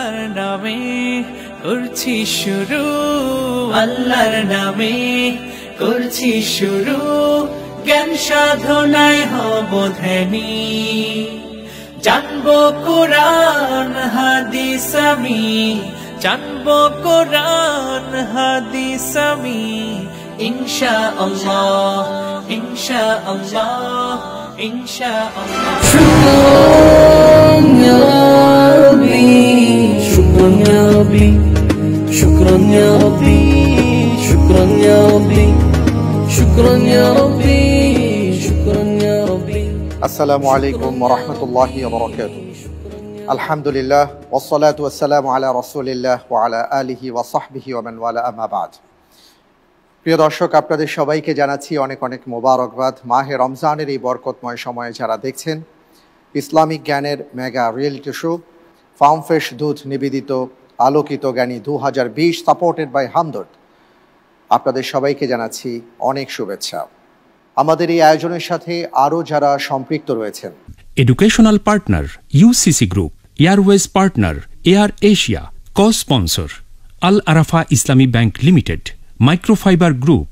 আল্লাহর নামে করছি শুরু, আল্লাহর নামে করছি শুরু, জ্ঞান সাধনায় হব ধ্যানী। জানবো কোরআন হাদিস আমি, জানবো কোরআন হাদিস আমি, ইনশাআল্লাহ ইনশাআল্লাহ ইনশাআল্লাহ। শুকরান ইয়া রাব্বি, শুকরান ইয়া রাব্বি, শুকরান ইয়া রাব্বি, শুকরান ইয়া রাব্বি, শুকরান ইয়া রাব্বি, শুকরান ইয়া রাব্বি। আসসালামু আলাইকুম ওয়া রাহমাতুল্লাহি ওয়া বারাকাতুহু। আলহামদুলিল্লাহ ওয়াসসালাতু ওয়াসসালামু আলা রাসূলিল্লাহ ওয়া আলা আলিহি ওয়া সাহবিহি ওয়া মান ওয়ালা, আম্মা বা'দ। প্রিয় দর্শক, আপনাদের সবাইকে জানাচ্ছি অনেক অনেক মোবারকবাদ। মাহে রমজানের এই বরকতময় সময়ে যারা দেখছেন ইসলামিক জ্ঞানের mega reality show farm fresh দুধ নিবেদিত আলোকিত জ্ঞানী 2020 সাপোর্টেড বাই হামদর্দ, আপনাদের সবাইকে জানাচ্ছি অনেক শুভেচ্ছা। আমাদের এই আয়োজনের সাথে আরও যারা সম্পৃক্ত রয়েছেন: educational partner UCC group, airways partner Air Asia, co-sponsor Al Arafah Islami bank limited, microfiber group,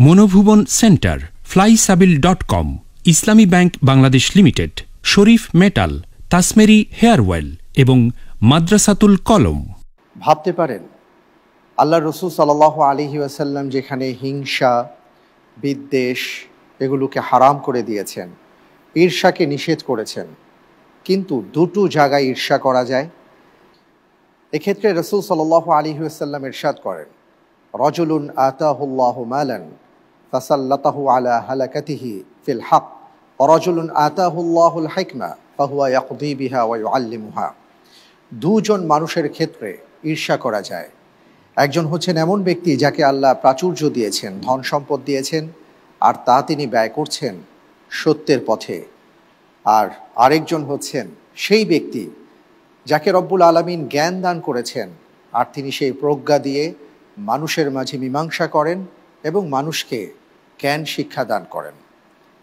Monovubon centre, flysabil.com, Islami bank Bangladesh limited, Sharif metal, Tasmeri hair oil এবং মাদ্রাসাতুল কলম। ভাবতে পারেন আল্লাহ রসুল সাল্লাল্লাহু আলাইহি ওয়াসাল্লাম যেখানে হিংসা বিদ্বেষ এগুলোকে হারাম করে দিয়েছেন, ঈর্ষাকে নিষেধ করেছেন, কিন্তু দুটো জায়গায় ঈর্ষা করা যায়। এক্ষেত্রে রসুল সাল্লাল্লাহু আলাইহি ওয়াসাল্লাম ইরশাদ করেন, রজুলুন আতাহুল্লাহু মালান ফাসাল্লাতাহু আলা হালাকাতিহি ফিল হক ওয়া রজুলুন আতাহুল্লাহুল হিকমা ফাহুয়া ইয়াকদি বিহা ওয়া ইউআল্লিমুহা। দুজন মানুষের ক্ষেত্রে ঈর্ষা করা যায়। একজন হচ্ছেন এমন ব্যক্তি যাকে আল্লাহ প্রাচুর্য দিয়েছেন, ধন সম্পদ দিয়েছেন, আর তা তিনি ব্যয় করছেন সত্যের পথে। আর আরেকজন হচ্ছেন সেই ব্যক্তি যাকে রব্বুল আলামিন জ্ঞান দান করেছেন, আর তিনি সেই প্রজ্ঞা দিয়ে মানুষের মাঝে মীমাংসা করেন এবং মানুষকে জ্ঞান শিক্ষা দান করেন।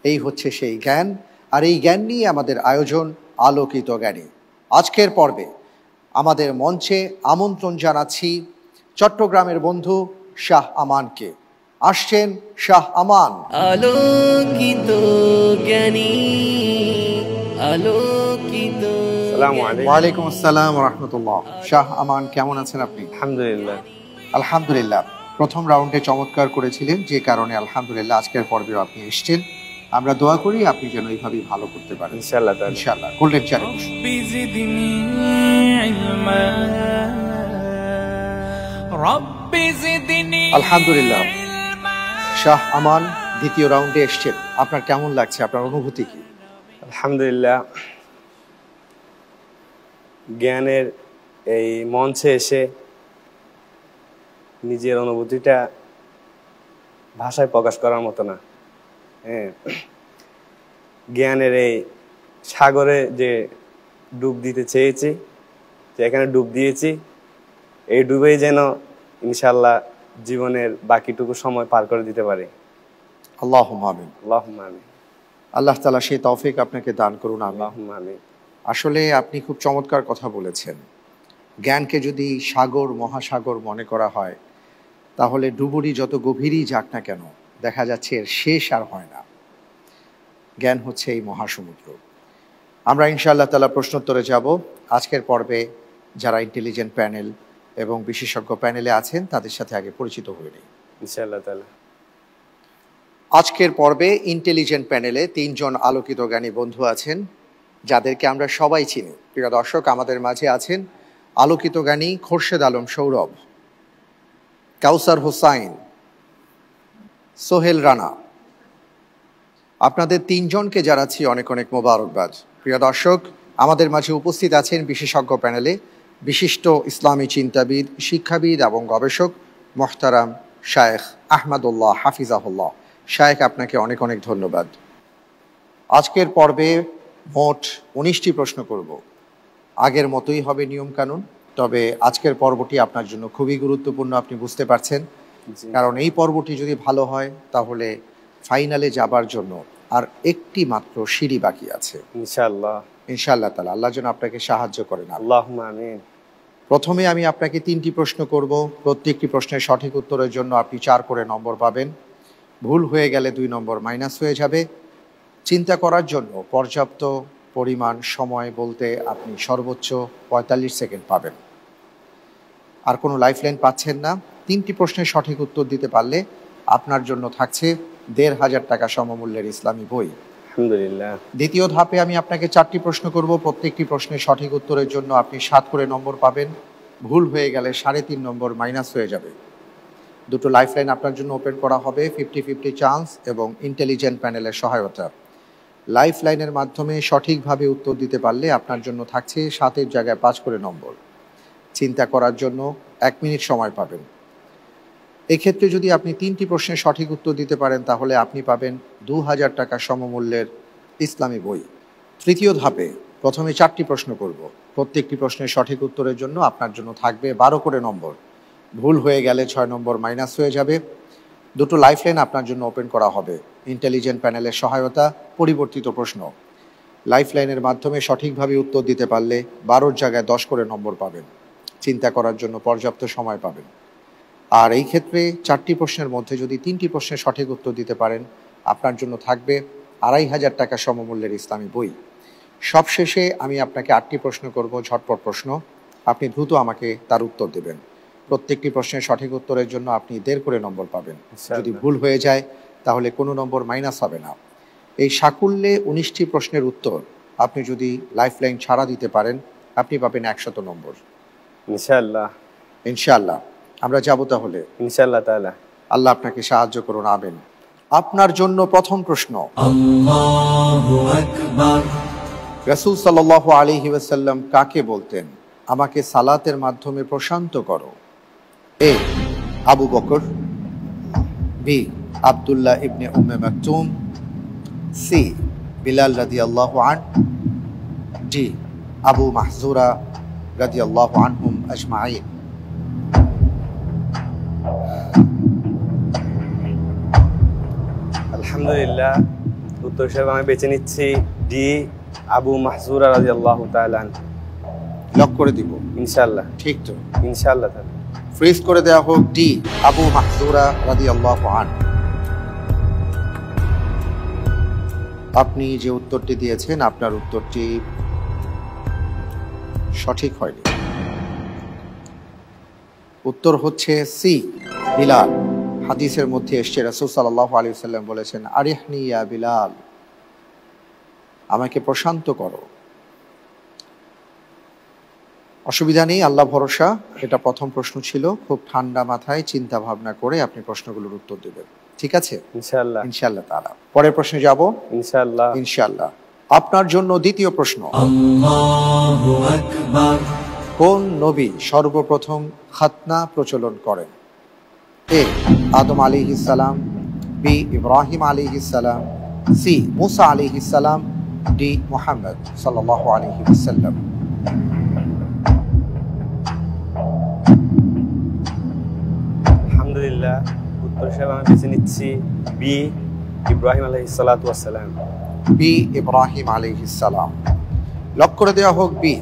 এই হচ্ছে সেই জ্ঞান, আর এই জ্ঞান নিয়ে আমাদের আয়োজন আলোকিত জ্ঞানী। আজকের পর্বে আমাদের মঞ্চে আমন্ত্রণ জানাচ্ছি চট্টগ্রামের বন্ধু শাহ আমানকে। আসছেন শাহ আমান। আলোকিত জ্ঞানী, আলোকিত। আসসালামু আলাইকুম। ওয়ালাইকুম আসসালাম ওয়া রাহমাতুল্লাহ। শাহ আমান, কেমন আছেন আপনি? আলহামদুলিল্লাহ। আলহামদুলিল্লাহ। প্রথম রাউন্ডে চমৎকার করেছিলেন, যে কারণে আলহামদুলিল্লাহ আজকের পর্বেও আপনি এসেছেন। আমরা দোয়া করি আপনি যেন এইভাবেই ভালো করতে পারেন ইনশাআল্লাহ তাআলা। ইনশাআল্লাহ। Golden challenge. رب زدني علما رب زدني আলহামদুলিল্লাহ। শাহ আমান দ্বিতীয় রাউন্ডে এসেছেন, আপনার কেমন লাগছে? আপনার অনুভূতি কি? আলহামদুলিল্লাহ, জ্ঞানের এই মঞ্চে এসে নিজের অনুভূতিটা ভাষায় প্রকাশ করার মতো না। হ্যাঁ, জ্ঞানের এই সাগরে যে ডুব দিতে চেয়েছি, যে এখানে ডুব দিয়েছি, এই ডুবেই যেন ইনশাআল্লাহ জীবনের বাকিটুকু সময় পার করে দিতে পারি। আল্লাহুম্মা আমিন। আল্লাহুম্মা আমিন। আল্লাহ তাআলা সেই তৌফিক আপনাকে দান করুন। আমিন। আল্লাহুম্মা আমিন। আসলে আপনি খুব চমৎকার কথা বলেছেন। জ্ঞানকে যদি সাগর মহাসাগর মনে করা হয়, তাহলে ডুবুরি যত গভীরই যাক না কেন, দেখা যাচ্ছে এর শেষ আর হয় না। জ্ঞান হচ্ছে এই মহাসমুদ্র। আমরা ইনশাআল্লাহ তাআলা প্রশ্নোত্তরে যাব। আজকের পর্বে যারা ইন্টেলিজেন্ট প্যানেল এবং বিশেষজ্ঞ প্যানেলে আছেন তাদের সাথে আগে পরিচিত হয়ে নিই। ইনশাআল্লাহ তাআলা। আজকের পর্বে ইন্টেলিজেন্ট প্যানেলে তিনজন আলোকিত জ্ঞানী বন্ধু আছেন, যাদেরকে আমরা সবাই চিনি। প্রিয় দর্শক, আমাদের মাঝে আছেন আলোকিত জ্ঞানী খোরশেদ আলম সৌরভ, কাউসার হোসাইন, সোহেল রানা। আপনাদের তিনজনকে জানাচ্ছি অনেক অনেক মোবারকবাদ। প্রিয় দর্শক, আমাদের মাঝে উপস্থিত আছেন বিশেষজ্ঞ প্যানেলে বিশিষ্ট ইসলামী চিন্তাবিদ, শিক্ষাবিদ এবং গবেষক মোহতারাম শায়েখ আহমদুল্লাহ হাফিজাহুল্লাহ। শায়েখ, আপনাকে অনেক অনেক ধন্যবাদ। আজকের পর্বে মোট 19টি প্রশ্ন করব। আগের মতোই হবে নিয়মকানুন, তবে আজকের পর্বটি আপনার জন্য খুবই গুরুত্বপূর্ণ, আপনি বুঝতে পারছেন। কারণ এই পর্বটি যদি ভালো হয় তাহলে ফাইনালে যাবার জন্য আর একটি মাত্র সিঁড়ি বাকি আছে। ইনশাআল্লাহ। ইনশাআল্লাহ তাআলা। আল্লাহ যেন আপনাকে সাহায্য করেন। আল্লাহুম্মা আমিন। প্রথমে আমি আপনাকে 3টি প্রশ্ন করব। প্রত্যেকটি প্রশ্নের সঠিক উত্তরের জন্য আপনি 4 করে নম্বর পাবেন। ভুল হয়ে গেলে 2 নম্বর মাইনাস হয়ে যাবে। চিন্তা করার জন্য পর্যাপ্ত পরিমাণ সময় বলতে আপনি সর্বোচ্চ 45 সেকেন্ড পাবেন। আর কোনো লাইফলাইন পাচ্ছেন না। 3টি প্রশ্নের সঠিক উত্তর দিতে পারলে আপনার জন্য থাকছে 1,500 টাকা সমমূল্যের ইসলামী বই। আলহামদুলিল্লাহ। দ্বিতীয় ধাপে আমি আপনাকে 4টি প্রশ্ন করব। প্রত্যেকটি প্রশ্নের সঠিক উত্তরের জন্য আপনি 7 করে নম্বর পাবেন। ভুল হয়ে গেলে 3.5 নম্বর মাইনাস হয়ে যাবে। 2টো লাইফলাইন আপনার জন্য ওপেন করা হবে, 50-50 চান্স এবং ইন্টেলিজেন্ট প্যানেলের সহায়তা। লাইফলাইনের মাধ্যমে সঠিকভাবে উত্তর দিতে পারলে আপনার জন্য থাকছে 7-এর জায়গায় 5 করে নম্বর। চিন্তা করার জন্য 1 মিনিট সময় পাবেন। এক্ষেত্রে যদি আপনি 3টি প্রশ্নের সঠিক উত্তর দিতে পারেন তাহলে আপনি পাবেন 2,000 টাকা সমমূল্যের ইসলামী বই। তৃতীয় ধাপে প্রথমে 4টি প্রশ্ন করব। প্রত্যেকটি প্রশ্নের সঠিক উত্তরের জন্য আপনার জন্য থাকবে 12 করে নম্বর। ভুল হয়ে গেলে 6 নম্বর মাইনাস হয়ে যাবে। 2টো লাইফলাইন আপনার জন্য ওপেন করা হবে, ইন্টেলিজেন্ট প্যানেলের সহায়তা, পরিবর্তিত প্রশ্ন। লাইফলাইনের মাধ্যমে সঠিকভাবে উত্তর দিতে পারলে 12-র জায়গায় 10 করে নম্বর পাবেন। চিন্তা করার জন্য পর্যাপ্ত সময় পাবেন। আর এই ক্ষেত্রে 4টি প্রশ্নের মধ্যে যদি 3টি প্রশ্নের সঠিক উত্তর দিতে পারেন আপনার জন্য থাকবে 2,500 টাকা সমমূল্যের ইসলামী বই। সবশেষে আমি আপনাকে 8টি প্রশ্ন করব, ঝটপট প্রশ্ন। আপনি দ্রুত আমাকে তার উত্তর দেবেন। প্রত্যেকটি প্রশ্নের সঠিক উত্তরের জন্য আপনি 1.5 করে নম্বর পাবেন। যদি ভুল হয়ে যায় তাহলে কোনো নম্বর মাইনাস হবে না। এই সাকুল্যে 19টি প্রশ্নের উত্তর আপনি যদি লাইফলাইন ছাড়া দিতে পারেন আপনি পাবেন 100 নম্বর। ইনশাআল্লাহ। ইনশাআল্লাহ। আমরা যাব তাহলে ইনশাআল্লাহ তাআলা। আল্লাহ আপনাকে সাহায্য করুন। আমিন। আপনার জন্য প্রথম প্রশ্ন। আল্লাহু আকবার। রাসূল সাল্লাল্লাহু আলাইহি ওয়াসাল্লাম কাকে বলতেন, আমাকে সালাতের মাধ্যমে প্রশান্ত করো? এ, আবু বকর। বি, আব্দুল্লাহ ইবনে উম্মে মাকতুম। সি, বিলাল রাদিয়াল্লাহু আনহু। ডি, আবু মাহজুরা রাদিয়াল্লাহু আনহুম আজমাইন। আলহামদুলিল্লাহ, উত্তর হিসেবে আমি বেছে নিচ্ছি ডি, আবু মাহজুরা রাদিয়াল্লাহু তাআলা আনহু। লক করে দিব ইনশাআল্লাহ। ঠিক তো? ইনশাআল্লাহ তাআলা। ফ্রিজ করে দেওয়া হোক ডি, আবু মাহজুরা রাদিয়াল্লাহু আনহু। আপনি যে উত্তরটি দিয়েছেন আপনার উত্তরটি সঠিক হয়নি। উত্তর হচ্ছে সি, বিলাল। হাদিসের মধ্যে এসছে রাসূল সাল্লাল্লাহু আলাইহি ওয়াসাল্লাম বলেছেন, আরিহনি ইয়া বিলাল, আমাকে প্রশান্ত করো। অসুবিধা নেই, আল্লাহ ভরসা। এটা প্রথম প্রশ্ন ছিল। খুব ঠান্ডা মাথায় চিন্তা ভাবনা করে আপনি প্রশ্নগুলোর উত্তর দেবেন। ঠিক আছে? ইনশাআল্লাহ। ইনশাআল্লাহ তাআলা। পরের প্রশ্নে যাব ইনশাআল্লাহ। ইনশাআল্লাহ। আপনার জন্য দ্বিতীয় প্রশ্ন। আল্লাহু আকবার। কোন নবী সর্বপ্রথম খাতনা প্রচলন করেন? এ, আদম আলাইহিস সালাম। বি, ইব্রাহিম আলাইহিস সালাম। সি, মুসা আলাইহিস সালাম। ডি, মুহাম্মদ সাল্লাল্লাহু আলাইহি ওয়াসাল্লাম। আলহামদুলিল্লাহ, উত্তর হিসেবে আমি বেছে নিচ্ছি বি, ইব্রাহিম আলাইহিস সালাতু ওয়াস সালাম। বি, ইব্রাহিম আলাইহিস সালাম। লক করে দেওয়া হোক বি।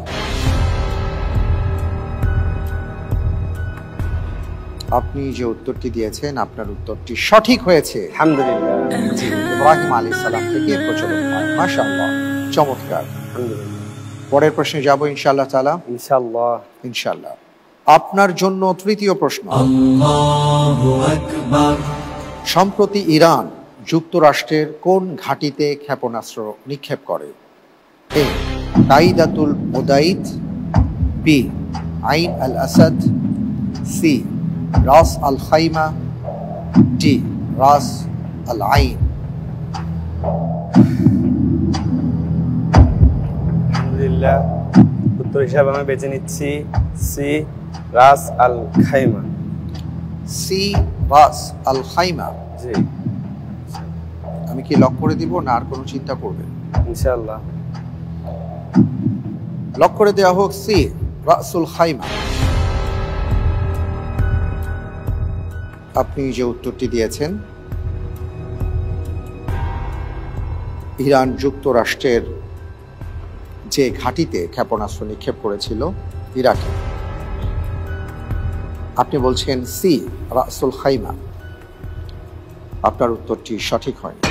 আপনি যে উত্তরটি দিয়েছেন আপনার উত্তরটি সঠিক হয়েছে। আলহামদুলিল্লাহ। জি, ইব্রাহিম আলাইহিস সালাম থেকে প্রচলন হয়। মাশাআল্লাহ, চমৎকার। আলহামদুলিল্লাহ। পরের প্রশ্নে যাব ইনশাআল্লাহ তাআলা। ইনশাআল্লাহ। ইনশাআল্লাহ। আপনার জন্য তৃতীয় প্রশ্ন। আল্লাহু আকবার। সম্প্রতি ইরান যুক্তরাষ্ট্রের কোন ঘাঁটিতে ক্ষেপণাস্ত্র নিক্ষেপ করে? এ, কাইদাতুল মুদাইদ। বি, আইন আল আসাদ। সি, রাস আল খাইমা। ডি, রাস আল আইন। আলহামদুলিল্লাহ, উত্তর হিসেবে আমি বেছে নিচ্ছি সি, রাস আল খাইমা। সি, রাস আল খাইমা। জি। আমি কি লক করে দিব না আর কোনো চিন্তা করবেন? ইনশাআল্লাহ। লক করে দেওয়া হোক সি, রাসুল খাইমা। আপনি যে উত্তরটি দিয়েছেন ইরান যুক্তরাষ্ট্রের যে ঘাঁটিতে ক্ষেপণাস্ত্র নিক্ষেপ করেছিল ইরাকে, আপনি বলছেন সি রাসুল খাইমা। আপনার উত্তরটি সঠিক হয়নি।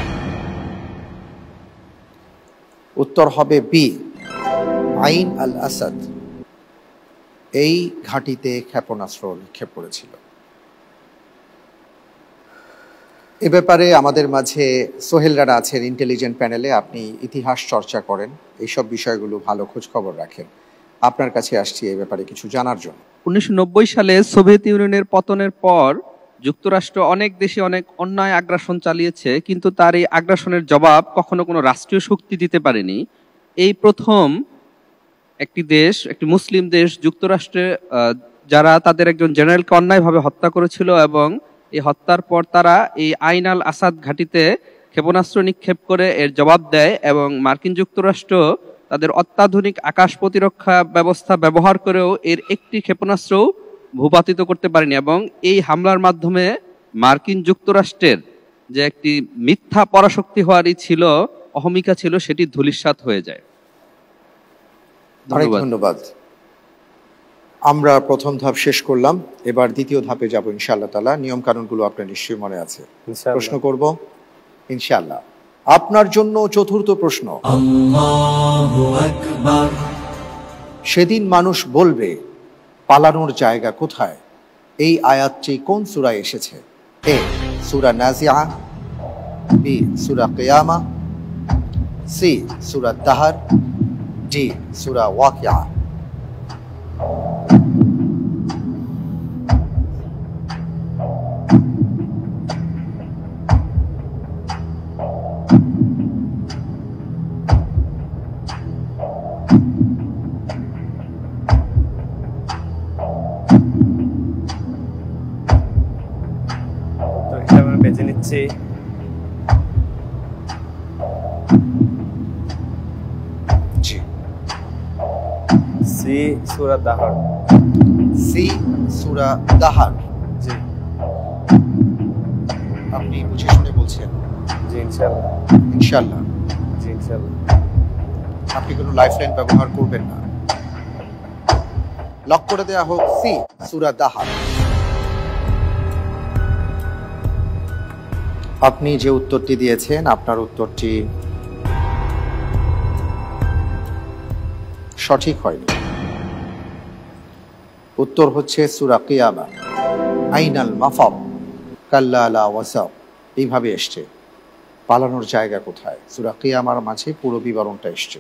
উত্তর হবে বি আইন আল আসাদ। এই ঘাঁটিতে ক্ষেপণাস্ত্র নিক্ষেপ করেছিল। এ ব্যাপারে আমাদের মাঝে সোহেল রানা আছেন ইন্টেলিজেন্ট প্যানেলে। আপনি ইতিহাস চর্চা করেন, এইসব বিষয়গুলো ভালো খোঁজ খবর রাখেন। আপনার কাছে আসছি এই ব্যাপারে কিছু জানার জন্য। 1990 সালে সোভিয়েত ইউনিয়নের পতনের পর যুক্তরাষ্ট্র অনেক দেশে অনেক অন্যায় আগ্রাসন চালিয়েছে, কিন্তু তার এই আগ্রাসনের জবাব কখনো কোনো রাষ্ট্রীয় শক্তি দিতে পারেনি। এই প্রথম একটি দেশ, একটি মুসলিম দেশ যুক্তরাষ্ট্রে, যারা তাদের একজন জেনারেলকে অন্যায়ভাবে হত্যা করেছিল এবং এই হত্যার পর তারা এই আইন আল আসাদ ঘাঁটিতে ক্ষেপণাস্ত্র নিক্ষেপ করে এর জবাব দেয় এবং মার্কিন যুক্তরাষ্ট্র তাদের অত্যাধুনিক আকাশ প্রতিরক্ষা ব্যবস্থা ব্যবহার করেও এর একটি ক্ষেপণাস্ত্র ভূপাতিত করতে পারেনি এবং এই হামলার মাধ্যমে মার্কিন যুক্তরাষ্ট্রের যে একটি মিথ্যা পরাশক্তি হওয়ারই ছিল, অহমিকা ছিল, সেটি ধূলিসাৎ হয়ে যায়। অনেক ধন্যবাদ। আমরা প্রথম ধাপ শেষ করলাম, এবার দ্বিতীয় ধাপে যাব ইনশাআল্লাহ তাআলা। নিয়ম কানুনগুলো আপনার নিশ্চয়ই মনে আছে। প্রশ্ন করব ইনশাআল্লাহ। আপনার জন্য চতুর্থ প্রশ্ন। আল্লাহু আকবার। সেদিন মানুষ বলবে পালানোর জায়গা কোথায়? এই আয়াতটি কোন সূরায় এসেছে? এ সূরা নাজিআ, বি সূরা কিয়ামা, সি সূরা দাহর, ডি সূরা ওয়াকিয়া। তো হিসাব আমি বেছে নিচ্ছি। জি, সি সূরা দাহর। সি সূরা দাহর। জি আপনি বুঝে শুনে বলছেন? জি ইনশাআল্লাহ। ইনশাআল্লাহ। জি ইনশাআল্লাহ। আপনি কোনো লাইফলাইন ব্যবহার করবেন না। লক করে দেয়া হোক সি সূরা দাহর। আপনি যে উত্তরটি দিয়েছেন, আপনার উত্তরটি সঠিক হয়নি। উত্তর হচ্ছে সূরা কিয়ামা। আইনাল মাফাব কাল্লা লা ওয়াসাব, এইভাবে এসছে। পালানোর জায়গা কোথায়, সূরা কিয়ামার মাঝে পুরো বিবরণটা এসছে।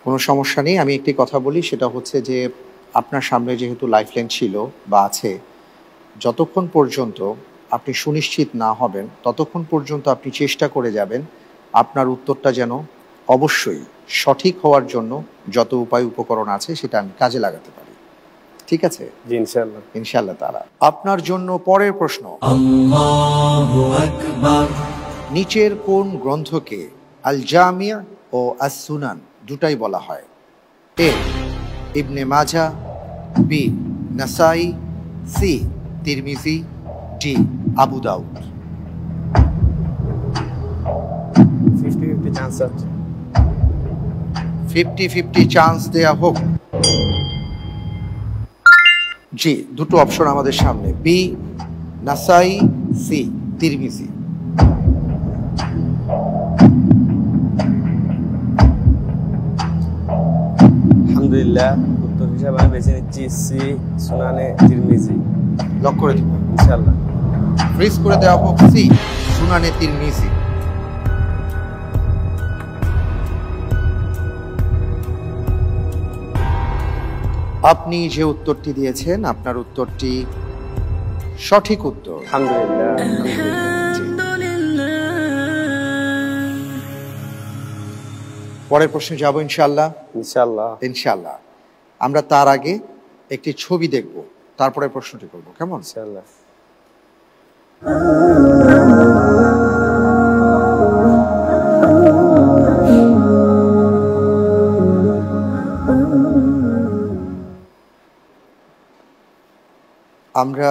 কোনো সমস্যা নেই। আমি একটি কথা বলি, সেটা হচ্ছে যে আপনার সামনে যেহেতু লাইফলাইন ছিল বা আছে, যতক্ষণ পর্যন্ত আপনি সুনিশ্চিত না হবেন ততক্ষণ পর্যন্ত আপনি চেষ্টা করে যাবেন আপনার উত্তরটা যেন অবশ্যই সঠিক হওয়ার জন্য যত উপায় উপকরণ আছে সেটা আমি কাজে লাগাতে পারি। ঠিক আছে? জি ইনশাআল্লাহ। ইনশাআল্লাহ তাআলা। আপনার জন্য পরের প্রশ্ন। আল্লাহু আকবার। নিচের কোন গ্রন্থকে আল জামিয়া ও আস সুনান দুটাই বলা হয়? এ ইবনে মাজাহ, বি নাসাই, সি তিরমিজি, ডি আবু দাউদ। 50-50 চান্স আছে। 50-50 চান্স দেয়া হোক। জি, দুটো অপশন আমাদের সামনে, বি নাসাই, সি তিরমিজি। আলহামদুলিল্লাহ, উত্তর হিসাবে আমি বেছে নিচ্ছি সি সুনানে তিরমিজি। লক করে দিব ইনশাআল্লাহ। ফ্রিজ করে দেওয়া হোক সি সুনানে তিরমিজি। আপনি যে উত্তরটি দিয়েছেন, আপনার উত্তরটি সঠিক উত্তর। আলহামদুলিল্লাহ। পরের প্রশ্নে যাব ইনশাআল্লাহ। ইনশাআল্লাহ। ইনশাআল্লাহ। আমরা তার আগে একটি ছবি দেখব, তারপরে প্রশ্নটি করব, কেমন? ইনশাআল্লাহ। আমরা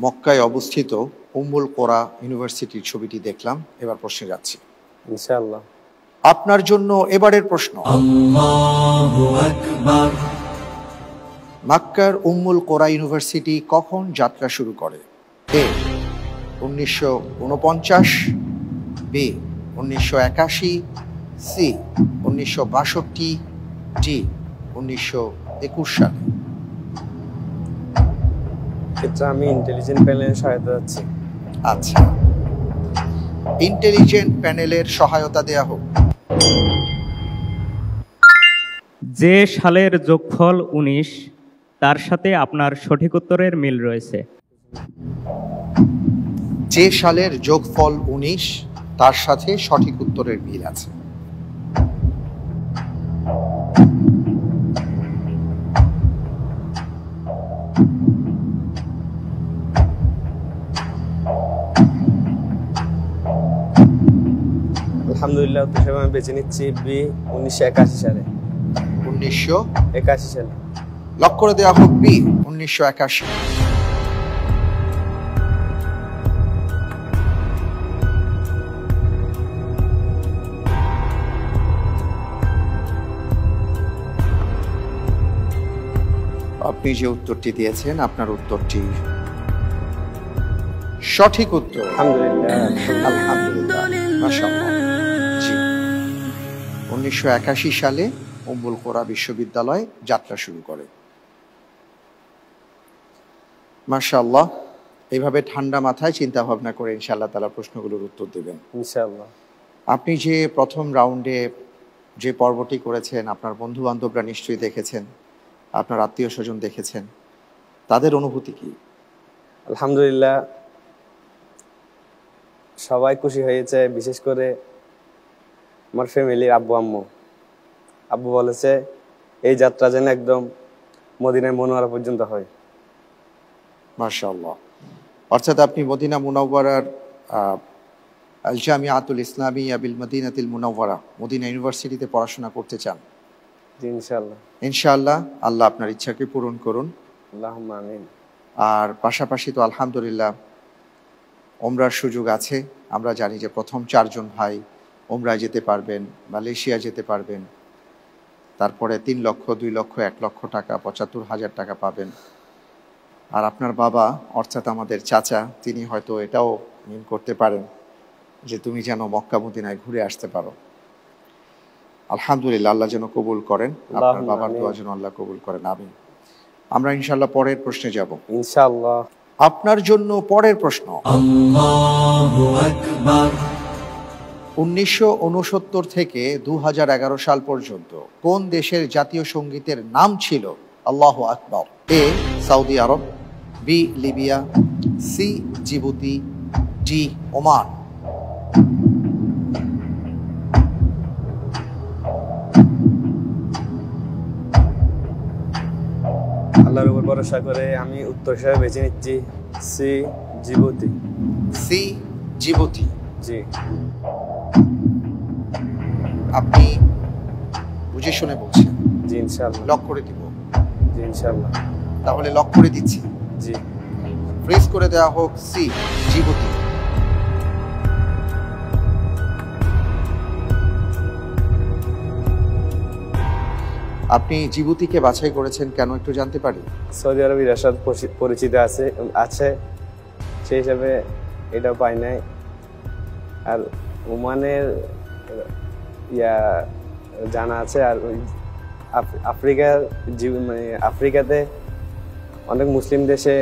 মক্কায় অবস্থিত উম্মুল কোরা ইউনিভার্সিটির ছবিটি দেখলাম। এবার প্রশ্নে যাচ্ছি ইনশাআল্লাহ। আপনার জন্য এবারের প্রশ্ন। আল্লাহু আকবার। মক্কার উম্মুল কোরা ইউনিভার্সিটি কখন যাত্রা শুরু করে? এ 1949, বি 1981, সি 1962, ডি 1921 সালে। ক্ষেত্রে আমি ইন্টেলিজেন্ট প্যানেলের সহায়তা যাচ্ছি। আচ্ছা, ইন্টেলিজেন্ট প্যানেলের সহায়তা দেয়া হোক। যে সালের যোগফল 19 তার সাথে আপনার সঠিক উত্তরের মিল রয়েছে। যে সালের যোগফল 19 তার সাথে সঠিক উত্তরের মিল আছে। আলহামদুলিল্লাহ, উত্তর হিসেবে আমি বেছে নিচ্ছি বি 1981 সালে। 1981 সালে। লক করে দেওয়া হোক বি 1981। আপনি যে উত্তরটি দিয়েছেন আপনার উত্তরটি সঠিক উত্তর। আলহামদুলিল্লাহ, মাশাআল্লাহ। জি, 1981 সালে উম্মুল কোরা বিশ্ববিদ্যালয় যাত্রা শুরু করে। মাশাআল্লাহ, এইভাবে ঠান্ডা মাথায় চিন্তা ভাবনা করে ইনশাআল্লাহ তাআলা প্রশ্নগুলোর উত্তর দেবেন ইনশাআল্লাহ। আপনি যে প্রথম রাউন্ডে যে পর্বটি করেছেন, আপনার বন্ধু বান্ধবরা নিশ্চয়ই দেখেছেন, আপনার আত্মীয় স্বজন দেখেছেন, তাদের অনুভূতি কি? আলহামদুলিল্লাহ, সবাই খুশি হয়েছে, বিশেষ করে আমার ফ্যামিলির আব্বু আম্মু। আব্বু বলেছে এই যাত্রা যেন একদম মদিনার মুনাওয়ারা পর্যন্ত হয়। মাশাআল্লাহ, অর্থাৎ আপনি মদিনা মুনাওয়ারার আল জামিআতুল ইসলামিয়া বিল মদিনাতিল মুনাওয়ারা, মদিনা ইউনিভার্সিটিতে পড়াশোনা করতে চান? জি ইনশাআল্লাহ। ইনশাআল্লাহ, আল্লাহ আপনার ইচ্ছাকে পূরণ করুন। আল্লাহুম্মা আমিন। আর পাশাপাশি তো আলহামদুলিল্লাহ ওমরার সুযোগ আছে। আমরা জানি যে প্রথম 4 জন ভাই ওমরায় যেতে পারবেন, মালয়েশিয়া যেতে পারবেন। তারপরে 3 লক্ষ, 2 লক্ষ, 1 লক্ষ টাকা, 75,000 টাকা পাবেন। আর আপনার বাবা অর্থাৎ আমাদের চাচা, তিনি হয়তো এটাও মিন করতে পারেন যে তুমি যেন মক্কা মদিনায় ঘুরে আসতে পারো। আলহামদুলিল্লাহ, আল্লাহ যেন কবুল করেন, আপনার বাবার দোয়া যেন আল্লাহ কবুল করেন, আমিন। আমরা ইনশাআল্লাহ পরের প্রশ্নে যাব। ইনশাআল্লাহ। আপনার জন্য পরের প্রশ্ন। আল্লাহু আকবার। 1969 থেকে 2011 সাল পর্যন্ত কোন দেশের জাতীয় সঙ্গীতের নাম ছিল আল্লাহু আকবার? A Saudi Arabia, B Libya, C Djibouti, D Oman. আল্লাহর উপর ভরসা করে আমি উত্তর হিসেবে বেছে নিচ্ছি সি জিবুতি। C Djibouti. জি। আপনি বুঝে শুনে বলছেন? জি ইনশাআল্লাহ। লক করে দিব? জি ইনশাআল্লাহ। তাহলে লক করে দিচ্ছি। জি। ফ্রিজ করে দেওয়া হোক সি জিবুতি। আপনি জিবুতিকে বাছাই করেছেন কেন একটু জানতে পারি? সৌদি আরবের সাথে পরিচিত আছে সেই হিসাবে এটা পাই নাই। আর ওমানের জানা আছে। আর আফ্রিকাতে অনেক মুসলিম দেশে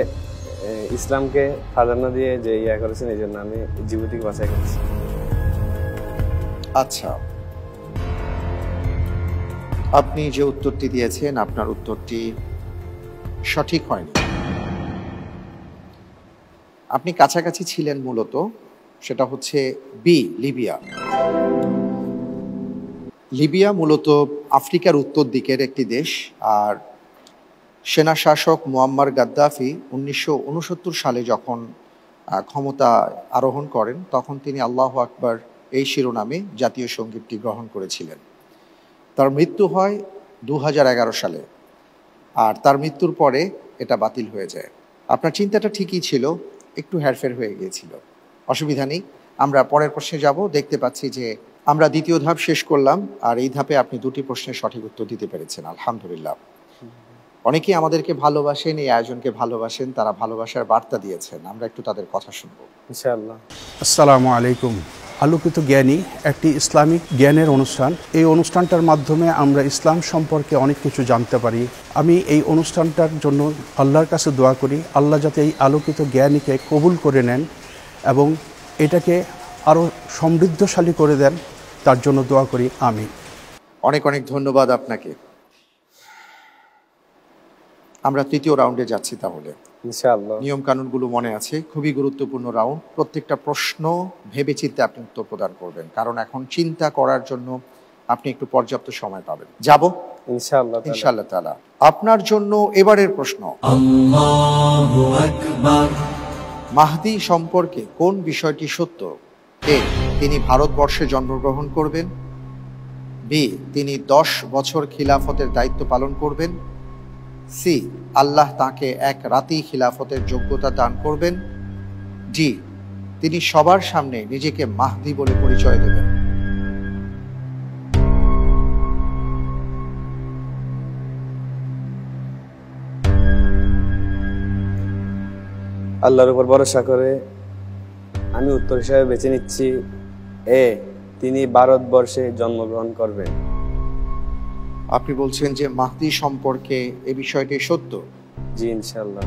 ইসলামকে প্রাধান্য দিয়ে যে করেছেন, এই জন্য আমি জিবুতিকে বাছাই করেছি। আচ্ছা, আপনি যে উত্তরটি দিয়েছেন আপনার উত্তরটি সঠিক হয়নি। আপনি কাছাকাছি ছিলেন, মূলত সেটা হচ্ছে বি লিবিয়া। লিবিয়া মূলত আফ্রিকার উত্তর দিকের একটি দেশ। আর সেনা শাসক মুয়াম্মার গাদ্দাফি 1969 সালে যখন ক্ষমতা আরোহণ করেন, তখন তিনি আল্লাহু আকবার এই শিরোনামে জাতীয় সঙ্গীতটি গ্রহণ করেছিলেন। তার মৃত্যু হয় 2011 সালে। আর তার মৃত্যুর পরে এটা বাতিল হয়ে যায়। আপনার চিন্তাটা ঠিকই ছিল, একটু হেরফের হয়ে গিয়েছিল। অসুবিধা নেই, আমরা পরের প্রশ্নে যাব। দেখতে পাচ্ছি যে আমরা দ্বিতীয় ধাপ শেষ করলাম, আর এই ধাপে আপনি 2টি প্রশ্নের সঠিক উত্তর দিতে পেরেছেন, আলহামদুলিল্লাহ। অনেকেই আমাদেরকে ভালোবাসেন, এই আয়োজনকে ভালোবাসেন, তারা ভালোবাসার বার্তা দিয়েছেন। আমরা একটু তাদের কথা শুনবো। ইনশাআল্লাহ। আসসালামু আলাইকুম। আলোকিত জ্ঞানী একটি ইসলামিক জ্ঞানের অনুষ্ঠান। এই অনুষ্ঠানটার মাধ্যমে আমরা ইসলাম সম্পর্কে অনেক কিছু জানতে পারি। আমি এই অনুষ্ঠানটার জন্য আল্লাহর কাছে দোয়া করি, আল্লাহ যাতে এই আলোকিত জ্ঞানীকে কবুল করে নেন এবং এটাকে আরও সমৃদ্ধশালী করে দেন, তার জন্য দোয়া করি। আমিন। অনেক অনেক ধন্যবাদ আপনাকে। আমরা তৃতীয় রাউন্ডে যাচ্ছি তাহলে। ইনশাআল্লাহ। নিয়ম কানুনগুলো মনে আছে, খুবই গুরুত্বপূর্ণ রাউন্ড। প্রত্যেকটা প্রশ্ন ভেবেচিন্তে আপনি উত্তর প্রদান করবেন, কারণ এখন চিন্তা করার জন্য আপনি একটু পর্যাপ্ত সময় পাবেন। যাব ইনশাআল্লাহ ইনশাআল্লাহ তাআলা। আপনার জন্য এবারের প্রশ্ন, Allahu Akbar. মাহদী সম্পর্কে কোন বিষয়টি সত্য? এ, তিনি ভারতবর্ষে জন্মগ্রহণ করবেন। বি, তিনি 10 বছর খিলাফতের দায়িত্ব পালন করবেন। সি, আল্লাহ তাকে এক রাতেই খিলাফতের যোগ্যতা দান করবেন। ডি, তিনি সবার সামনে নিজেকে মাহদী বলে পরিচয় দেবেন। আল্লাহর উপর ভরসা করে আমি উত্তর হিসাবে বেছে নিচ্ছি এ, তিনি ভারতবর্ষে জন্মগ্রহণ করবেন। আপনি বলছেন যে মাহদী সম্পর্কে এই বিষয়টি সত্য? জি ইনশাআল্লাহ।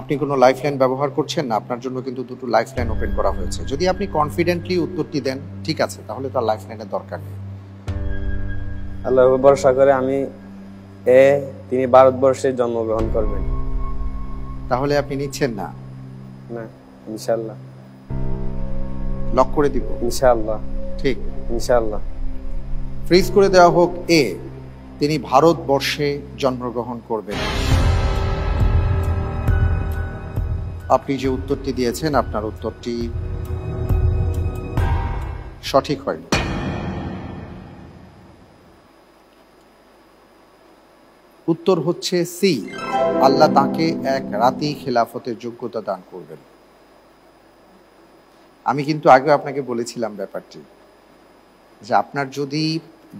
আপনি কোনো লাইফলাইন ব্যবহার করছেন না? আপনার জন্য কিন্তু দুটো লাইফলাইন ওপেন করা হয়েছে। যদি আপনি কনফিডেন্টলি উত্তরটি দেন, ঠিক আছে, তাহলে তার লাইফলাইনের দরকার নেই। আল্লাহর উপর ভরসা করে আমি এ, তিনি ভারতবর্ষে জন্মগ্রহণ করবেন। তাহলে আপনি নিচ্ছেন না? না ইনশাআল্লাহ। লক করে দিব? ইনশাআল্লাহ। ঠিক, ইনশাআল্লাহ। ফ্রিজ করে দেওয়া হোক এ, তিনি ভারতবর্ষে জন্মগ্রহণ করবেন। আপনি যে উত্তরটি দিয়েছেন, আপনার উত্তরটি সঠিক হয়নি। উত্তর হচ্ছে সি, আল্লাহ তাকে এক রাতেই খেলাফতের যোগ্যতা দান করবেন। আমি কিন্তু আগে আপনাকে বলেছিলাম ব্যাপারটি, যে আপনার যদি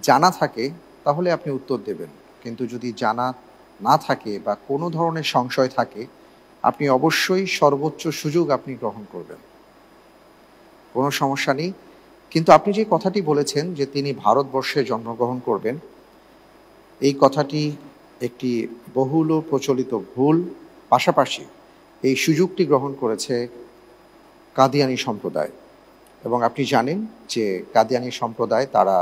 জানা থাকে তাহলে আপনি উত্তর দেবেন, কিন্তু যদি জানা না থাকে বা কোনো ধরনের সংশয় থাকে, আপনি অবশ্যই সর্বোচ্চ সুযোগ আপনি গ্রহণ করবেন, কোনো সমস্যা নেই। কিন্তু আপনি যে কথাটি বলেছেন যে তিনি ভারতবর্ষে জন্মগ্রহণ করবেন, এই কথাটি একটি বহুল প্রচলিত ভুল। পাশাপাশি এই সুযোগটি গ্রহণ করেছে কাদিয়ানী সম্প্রদায়, এবং আপনি জানেন যে কাদিয়ানী সম্প্রদায় তারা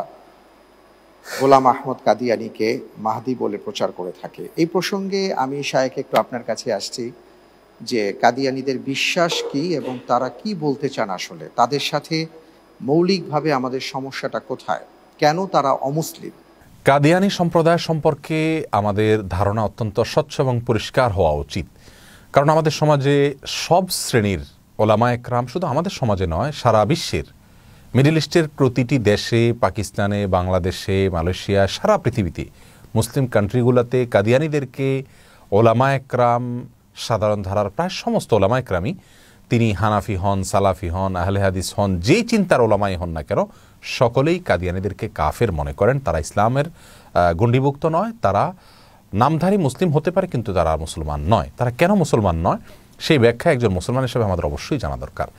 গোলাম আহমদ কাদিয়ানীকে মাহদী বলে প্রচার করে থাকে। এই প্রসঙ্গে আমি শায়েখ একটু আপনার কাছে আসছি যে কাদিয়ানীদের বিশ্বাস কি এবং তারা কি বলতে চান, আসলে তাদের সাথে মৌলিকভাবে আমাদের সমস্যাটা কোথায়, কেন তারা অমুসলিম? কাদিয়ানী সম্প্রদায় সম্পর্কে আমাদের ধারণা অত্যন্ত স্বচ্ছ এবং পরিষ্কার হওয়া উচিত, কারণ আমাদের সমাজে সব শ্রেণীর ওলামা একরাম, শুধু আমাদের সমাজে নয়, সারা বিশ্বের, মিডল ইস্টের প্রতিটি দেশে, পাকিস্তানে, বাংলাদেশে, মালয়েশিয়া, সারা পৃথিবীতে মুসলিম কান্ট্রিগুলোতে কাদিয়ানীদেরকে ওলামা একরাম, সাধারণ ধারার প্রায় সমস্ত ওলামা একরামই, তিনি হানাফি হন, সালাফি হন, আহলে হাদিস হন, যেই চিন্তার ওলামাই হন না কেন, সকলেই কাদিয়ানীদেরকে কাফের মনে করেন। তারা ইসলামের গণ্ডিভুক্ত নয়, তারা নামধারী মুসলিম হতে পারে কিন্তু তারা মুসলমান নয়। তারা কেন মুসলমান নয় সেই ব্যাখ্যা একজন মুসলমান হিসেবে আমাদের অবশ্যই জানা দরকার।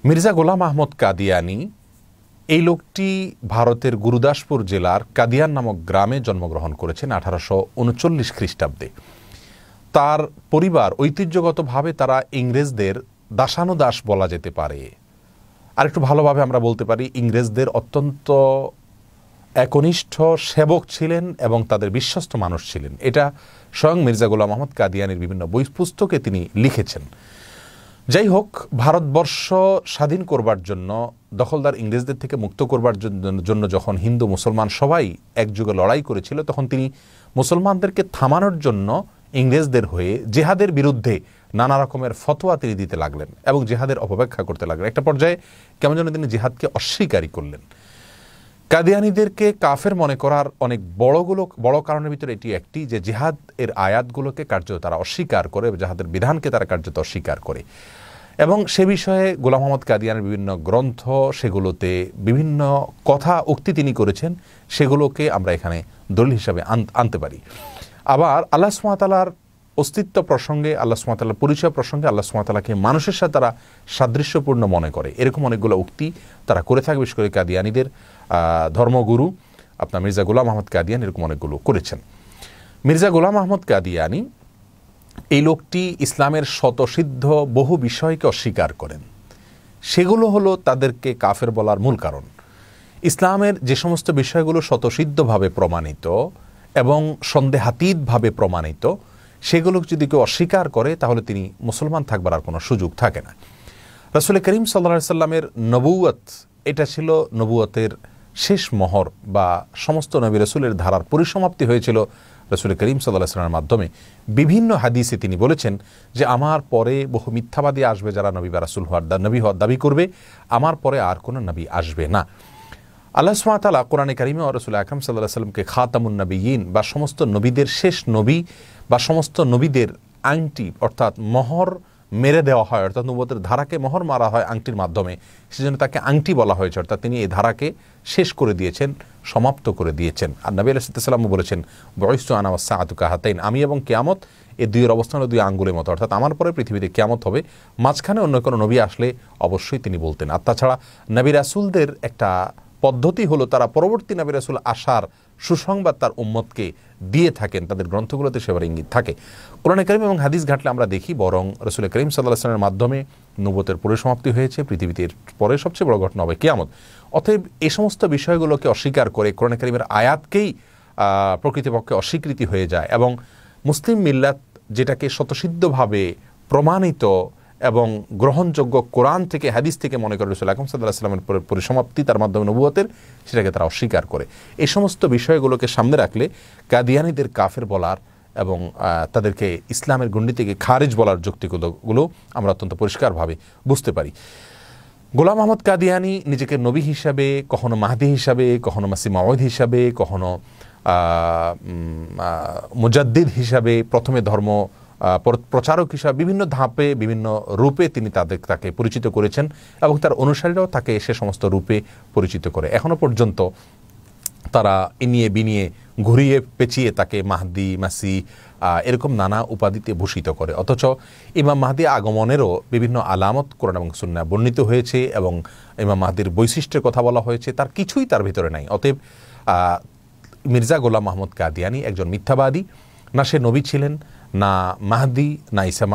মির্জা গোলাম আহমদ কাদিয়ানী, এই লোকটি ভারতের গুরুদাসপুর জেলার কাদিয়ান নামক গ্রামে জন্মগ্রহণ করেছেন 1839 খ্রিস্টাব্দে। তার পরিবার ঐতিহ্যগতভাবে তারা ইংরেজদের দাসানুদাস বলা যেতে পারে, আর একটু ভালোভাবে আমরা বলতে পারি ইংরেজদের অত্যন্ত একনিষ্ঠ সেবক ছিলেন এবং তাদের বিশ্বস্ত মানুষ ছিলেন। এটা স্বয়ং মির্জা গোলাম আহমদ কাদিয়ানীর বিভিন্ন বই পুস্তকে তিনি লিখেছেন। যাই হোক, ভারতবর্ষ স্বাধীন করবার জন্য, দখলদার ইংরেজদের থেকে মুক্ত করবার জন্য যখন হিন্দু মুসলমান সবাই একযুগে লড়াই করেছিল, তখন তিনি মুসলমানদেরকে থামানোর জন্য ইংরেজদের হয়ে জেহাদের বিরুদ্ধে নানা রকমের ফতোয়া তিনি দিতে লাগলেন এবং জেহাদের অপব্যাখ্যা করতে লাগলেন। একটা পর্যায়ে কেমন যেন তিনি জিহাদকে অস্বীকারই করলেন। কাদিয়ানীদেরকে কাফের মনে করার অনেক বড় কারণের ভিতরে এটি একটি, যে জিহাদ এর আয়াতগুলোকে কার্যত তারা অস্বীকার করে, জিহাদের বিধানকে তারা কার্যত অস্বীকার করে। এবং সে বিষয়ে গোলাম মোহাম্মদ কাদিয়ানের বিভিন্ন গ্রন্থ, সেগুলোতে বিভিন্ন কথা উক্তি তিনি করেছেন, সেগুলোকে আমরা এখানে দলিল হিসাবে আনতে পারি। আবার আল্লাহ সুবহানাহু ওয়া তাআলার অস্তিত্ব প্রসঙ্গে, আল্লাহ সুবহানাহু ওয়া তাআলার পরিচয় প্রসঙ্গে আল্লাহ সুবহানাহু ওয়া তাআলাকে মানুষের সাথে তারা সাদৃশ্যপূর্ণ মনে করে, এরকম অনেকগুলো উক্তি তারা করে থাকে। বিশেষ করে কাদিয়ানীদের ধর্মগুরু আপনার মির্জা গোলাম আহমদ কাদিয়ানি এরকম অনেকগুলো করেছেন। মির্জা গোলাম আহমদ কাদিয়ানি এই লোকটি ইসলামের স্বতঃসিদ্ধ বহু বিষয়কে অস্বীকার করেন। সেগুলো হলো তাদেরকে কাফের বলার মূল কারণ। ইসলামের যে সমস্ত বিষয়গুলো স্বতঃসিদ্ধভাবে প্রমাণিত এবং সন্দেহাতীতভাবে প্রমাণিত, সেগুলো যদি কেউ অস্বীকার করে তাহলে তিনি মুসলমান থাকবার আর কোনো সুযোগ থাকে না। রাসূল করিম সাল্লাল্লাহু আলাইহি সাল্লামের নবুয়ত, এটা ছিল নবুয়তের শেষ মোহর বা সমস্ত নবী রাসূলের ধারার পরিসমাপ্তি হয়েছিল রাসূল করিম সাল্লাল্লাহু আলাইহি সাল্লামের মাধ্যমে। বিভিন্ন হাদিসে তিনি বলেছেন যে আমার পরে বহু মিথ্যাবাদী আসবে যারা নবী বা রাসূল নবী হওয়ার দাবি করবে, আমার পরে আর কোনো নবী আসবে না। আল্লাহ সুবহানাহু ওয়া তাআলা কোরআনে কারিমে রাসূল আকরাম সাল্লাল্লাহু আলাইহি সাল্লামকে খাতামুন নবিয়্যিন বা সমস্ত নবীদের শেষ নবী বা সমস্ত নবীদের আংটি অর্থাৎ মোহর মেরে দেওয়া হয়, অর্থাৎ নবুয়তের ধারাকে মোহর মারা হয় আংটির মাধ্যমে, সেজন্য তাকে আংটি বলা হয়েছে। অর্থাৎ তিনি এই ধারাকে শেষ করে দিয়েছেন, সমাপ্ত করে দিয়েছেন। আর নবী আলাইহিস সালামও বলেছেন বুইসতু আনা ওয়াস সাআতু কাহাতাইন, আমি এবং কিয়ামত এই দুইয়ের অবস্থান হলো দুই আঙ্গুলের মতো, অর্থাৎ আমার পরে পৃথিবীতে কিয়ামত হবে, মাঝখানে অন্য কোনো নবী আসলে অবশ্যই তিনি বলতেন। আর তাছাড়া নবী রাসূলদের একটা পদ্ধতি হলো তারা পরবর্তী নবী রাসূল আসার সুসংবাদ তার উম্মতকে দিয়ে থাকেন, তাদের গ্রন্থগুলোতে সেবার ইঙ্গিত থাকে। কোরআনে কারীম এবং হাদিস ঘাটলে আমরা দেখি বরং রাসূল করিম সাল্লাল্লাহু আলাইহি ওয়াসাল্লামের মাধ্যমে নবুয়তের পরিসমাপ্তি হয়েছে, পৃথিবীতে পরে সবচেয়ে বড় ঘটনা হবে কিয়ামত। অতএব এই সমস্ত বিষয়গুলোকে অস্বীকার করে কোরআনে কারীমের আয়াতকেই প্রকৃতপক্ষে অস্বীকৃতি হয়ে যায় এবং মুসলিম মিল্লাত যেটাকে স্বতঃসিদ্ধভাবে প্রমাণিত এবং গ্রহণযোগ্য কোরআন থেকে হাদিস থেকে মনে করে রাসূল আকরাম সাল্লাল্লাহু আলাইহি ওয়াসাল্লামের পরিসমাপ্তি তার মাধ্যমে নবুয়তের, সেটাকে তারা অস্বীকার করে। এই সমস্ত বিষয়গুলোকে সামনে রাখলে কাদিয়ানীদের কাফের বলার এবং তাদেরকে ইসলামের গণ্ডি থেকে খারিজ বলার যুক্তিগুলো আমরা অত্যন্ত পরিষ্কারভাবে বুঝতে পারি। গোলাম আহমদ কাদিয়ানী নিজেকে নবী হিসাবে, কখনো মাহদি হিসাবে, কখনো মাসিহ মাউদ হিসাবে, কখনো মুজাদ্দিদ হিসাবে, প্রথমে ধর্ম প্রচারক হিসাবে বিভিন্ন ধাপে বিভিন্ন রূপে তিনি তাকে পরিচিত করেছেন এবং তার অনুসারীরাও তাকে সে সমস্ত রূপে পরিচিত করে। এখনো পর্যন্ত তারা ইনিয়ে বিনিয়ে ঘুরিয়ে পেঁচিয়ে তাকে মাহদি, মাসিহ এরকম নানা উপাধিতে ভূষিত করে। অথচ ইমাম মাহদি আগমনেরও বিভিন্ন আলামত কোরআন এবং সুন্নাহ বর্ণিত হয়েছে এবং ইমাম মাহদির বৈশিষ্ট্যের কথা বলা হয়েছে, তার কিছুই তার ভিতরে নাই। অতএব মির্জা গোলাম আহমদ কাদিয়ানী একজন মিথ্যাবাদী, না সে নবী ছিলেন, না মাহদি, না ঈসা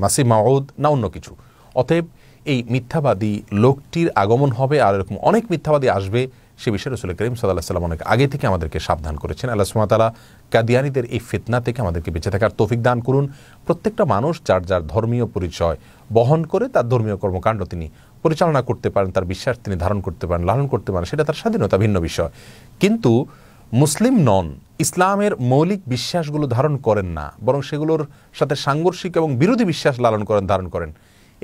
মাসিহ মাউদ, না অন্য কিছু। অতএব এই মিথ্যাবাদী লোকটির আগমন হবে আর এরকম অনেক মিথ্যাবাদী আসবে, সে বিষয়ে রাসূল করিম সাল্লাল্লাহু আলাইহি ওয়াসাল্লাম অনেক আগে থেকে আমাদেরকে সাবধান করেছেন। আল্লাহ সুবহানাহু ওয়া তাআলা কাদিয়ানীদের এই ফিতনা থেকে আমাদেরকে বেঁচে থাকার তৌফিক দান করুন। প্রত্যেকটা মানুষ যার যার ধর্মীয় পরিচয় বহন করে তার ধর্মীয় কর্মকাণ্ড তিনি পরিচালনা করতে পারেন, তার বিশ্বাস তিনি ধারণ করতে পারেন, লালন করতে পারেন, সেটা তার স্বাধীনতা, ভিন্ন বিষয়। কিন্তু মুসলিম নন, ইসলামের মৌলিক বিশ্বাসগুলো ধারণ করেন না, বরং সেগুলোর সাথে সাংঘর্ষিক এবং বিরোধী বিশ্বাস লালন করেন, ধারণ করেন,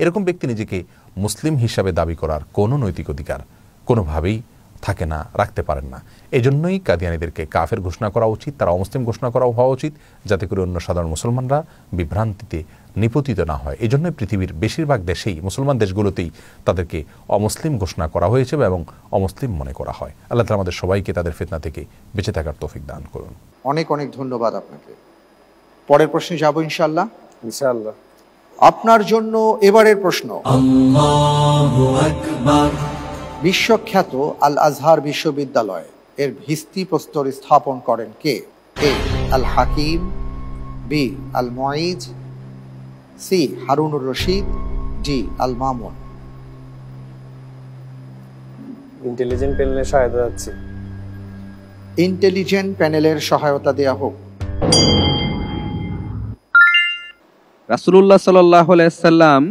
এরকম ব্যক্তি নিজেকে মুসলিম হিসাবে দাবি করার কোনো নৈতিক অধিকার কোনোভাবেই থাকে না, রাখতে পারেন না। এই জন্যই কাদিয়ানীদেরকে কাফের ঘোষণা করা উচিত, তারা অমুসলিম ঘোষণা করা হওয়া উচিত, যাতে করে অন্য সাধারণ মুসলমানরা বিভ্রান্তিতে নিপতিত না হয়। এই জন্যই পৃথিবীর বেশিরভাগ দেশেই, মুসলমান দেশগুলোতেই তাদেরকে অমুসলিম ঘোষণা করা হয়েছে এবং অমুসলিম মনে করা হয়। আল্লাহ তাআলা আমাদের সবাইকে তাদের ফিতনা থেকে বেঁচে থাকার তৌফিক দান করুন। অনেক অনেক ধন্যবাদ আপনাকে। পরের প্রশ্নে যাব ইনশাআল্লাহ। ইনশাআল্লাহ। আপনার জন্য এবারের প্রশ্ন, আল্লাহু আকবার। বিশ্বখ্যাত আল আজহার বিশ্ববিদ্যালয় এর ভিত্তি প্রস্তর স্থাপন করেন কে? এ আল হাকিম, বি আল Muiz, C Harunur Rashid, D Al Mamun. Intelligent প্যানেলের সহায়তা যাচ্ছে। ইন্টেলিজেন্ট প্যানেলের সহায়তা দেয়া হোক। রাসূলুল্লাহ সাল্লাল্লাহু আলাইহি ওয়াসাল্লাম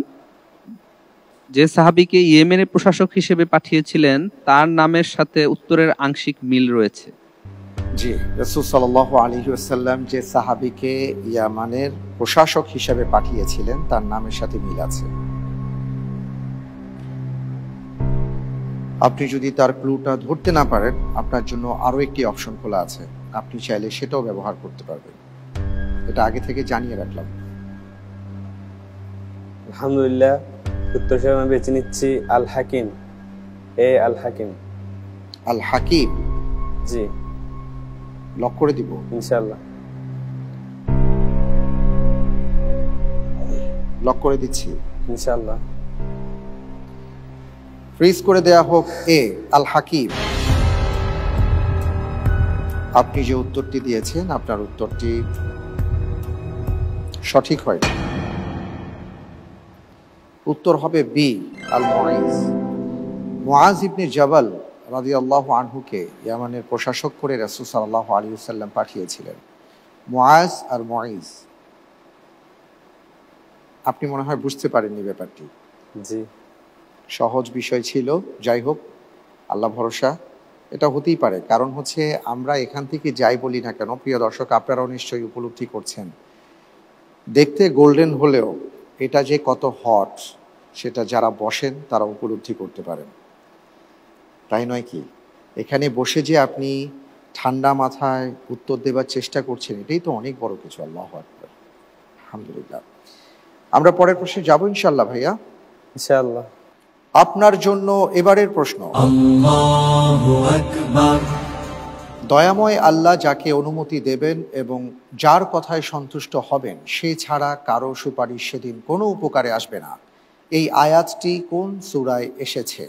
যে সাহাবীকে ইয়েমেনের প্রশাসক হিসেবে পাঠিয়েছিলেন তার নামের সাথে উত্তরের আংশিক মিল রয়েছে। জি, রাসূল সাল্লাল্লাহু আলাইহি ওয়াসাল্লাম যে সাহাবীকে ইয়ামানের প্রশাসক হিসেবে পাঠিয়েছিলেন তার নামের সাথে মিল আছে। আপনি যদি তার ক্লুটা ধরতে না পারেন, আপনার জন্য আরো একটি অপশন খোলা আছে, আপনি চাইলে সেটাও ব্যবহার করতে পারবেন। এটা আগে থেকে জানিয়ে রাখলাম। আলহামদুলিল্লাহ, উত্তর হিসেবে আমি বেছে নিচ্ছি আল হাকিম। আল হাকিম। আল হাকিম। জি। লক করে দিব ইনশাআল্লাহ। লক করে দিচ্ছি ইনশাআল্লাহ। ফ্রিজ করে দেয়া হোক আল হাকিম। আপনি যে উত্তরটি দিয়েছেন আপনার উত্তরটি সঠিক হয়নি। উত্তর হবে বি আল মুআইজ। মুআজ ইবনে জাবাল রাদিয়াল্লাহু আনহুকে ইয়ামানের প্রশাসক করে রাসূল সাল্লাল্লাহু আলাইহি ওয়াসাল্লাম পাঠিয়েছিলেন। মুআজ আর মুআইজ, আপনি মনে হয় বুঝতে পারেননি ব্যাপারটি। জি। সহজ বিষয় ছিল, যাই হোক, আল্লাহ ভরসা। এটা হতেই পারে, কারণ হচ্ছে আমরা এখান থেকে যাই বলি না কেন, প্রিয় দর্শক আপনারাও নিশ্চয়ই উপলব্ধি করছেন, দেখতে গোল্ডেন হলেও এটা যে কত হট সেটা যারা বসেন তারা উপলব্ধি করতে পারেন, তাই নয় কি? এখানে বসে যে আপনি ঠান্ডা মাথায় উত্তর দেবার চেষ্টা করছেন, এটাই তো অনেক বড় কিছু। আল্লাহু আকবার, আলহামদুলিল্লাহ। আমরা পরের প্রশ্নে যাবো ইনশাআল্লাহ ভাইয়া। ইনশাআল্লাহ। আপনার জন্য এবারের প্রশ্ন। আল্লাহু আকবার। দয়াময় আল্লাহ যাকে অনুমতি দেবেন এবং যার কথায় সন্তুষ্ট হবেন, সে ছাড়া কারো সুপারিশ সেদিন কোনো উপকারে আসবে না। এই আয়াতটি কোন সূরায় এসেছে?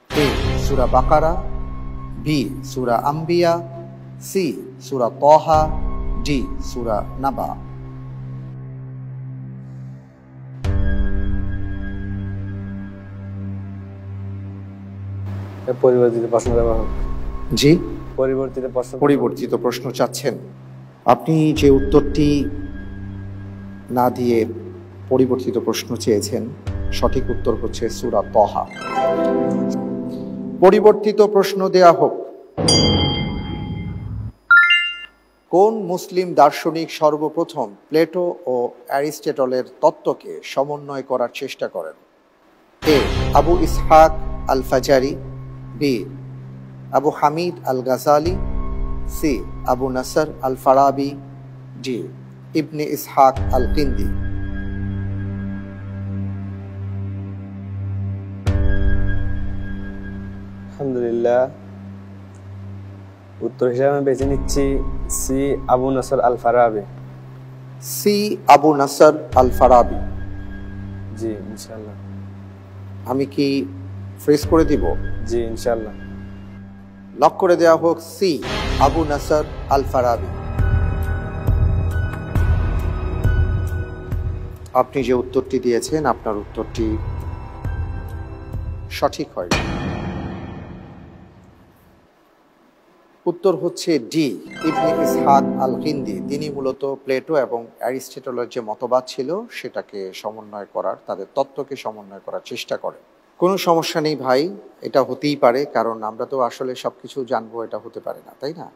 এ সূরা বাকারা, বি সূরা আম্বিয়া, সি সূরা তাহা, ডি সূরা নাবা। পরিবর্তিত প্রশ্ন দেওয়া হোক। জি, পরিবর্তিত প্রশ্ন চাচ্ছেন। আপনি যে উত্তরটি না দিয়ে পরিবর্তিত প্রশ্ন চেয়েছেন, সঠিক উত্তর হচ্ছে সূরা তাহা। পরিবর্তিত প্রশ্ন দেয়া হোক। কোন মুসলিম দার্শনিক সর্বপ্রথম প্লেটো ও অ্যারিস্টটলের তত্ত্বকে সমন্বয় করার চেষ্টা করেন? এ আবু ইসহাক আল ফাজারি, বি আবু হামিদ আল গাজালি, সি আবু নাসর আল ফারাবি, ডি ইবনে ইসহাক আল কিন্দি। আলহামদুলিল্লাহ, উত্তর হিসেবে আমি বেছে নিচ্ছি সি আবু নাসর আল ফারাবি। সি আবু নাসর আল ফারাবি। জি ইনশাআল্লাহ। আমি কি ফ্রিজ করে দিব? জি ইনশাআল্লাহ। লক করে দেওয়া হোক সি আবু নাসর আল ফারাবি। আপনি যে উত্তরটি দিয়েছেন আপনার উত্তরটি সঠিক হয়। উত্তর হচ্ছে ডি ইবনে ইসহাক আল কিন্দি। তিনি মূলত প্লেটো এবং অ্যারিস্টটলের যে মতবাদ ছিল সেটাকে সমন্বয় করার, তাদের তত্ত্বকে সমন্বয় করার চেষ্টা করেন। কোনো সমস্যা নেই ভাই, এটা হতেই পারে, কারণ আমরা তো আসলে সব কিছু জানবো এটা হতে পারে না, তাই না?